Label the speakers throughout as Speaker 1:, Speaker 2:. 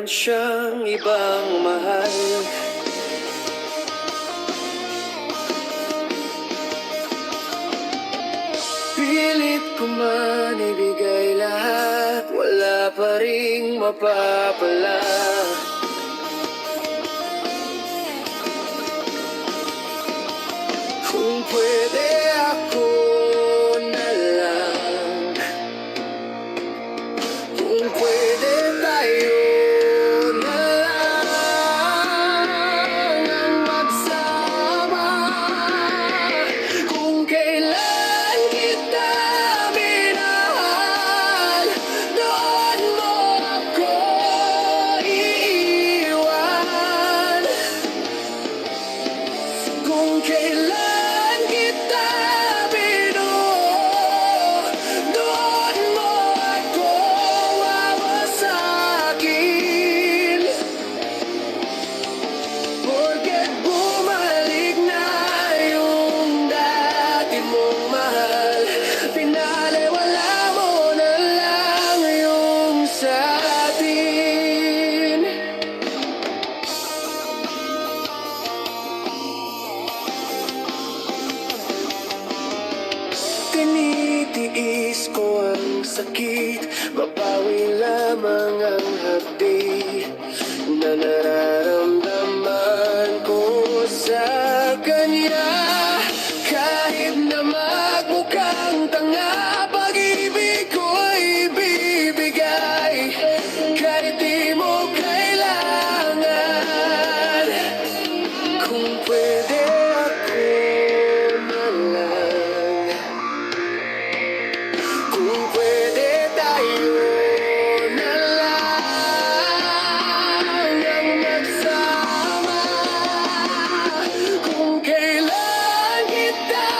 Speaker 1: siyang ibang mahal. Pilit ko man ibigay lahat, wala pa ring mapapala. Kung pwede ako na lang, kung pwede tayo na lang ang magsama. Kung kailan kita minahal, doon mo ako iiwan. Kung kailan kita binuo, doon mo ako wawasakin. Porket bumalik na yung dati mong mahal, pinaliwala mo na lang yung sa atin. Tinitiis ko ang sakit, babawi lamang ang hapdi na nararamdaman ko sa kanya. Kahit na magmukhang tanga, pag-ibig ko'y bibigay kahit di mo kailangan. Kung pwede ako na lang, kung pwede tayo na lang ang magsama. Kung kailan kita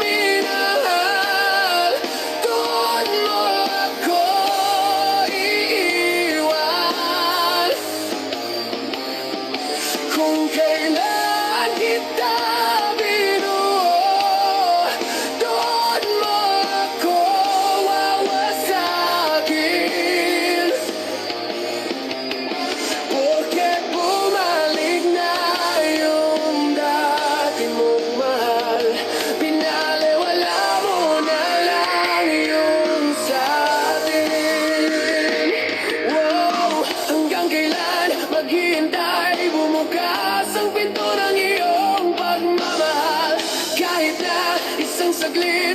Speaker 1: minahal, doon mo ako iiwan. Kung kailan kita binuo, doon mo ako wawasakin. Porket bumalik na yung dati mong mahal, pinaliwala mo na lang yung sa atin. Wow, hanggang kailan maghihintay, bumukas ang pinto ng iyong pagmamahal. Kahit na isang saglit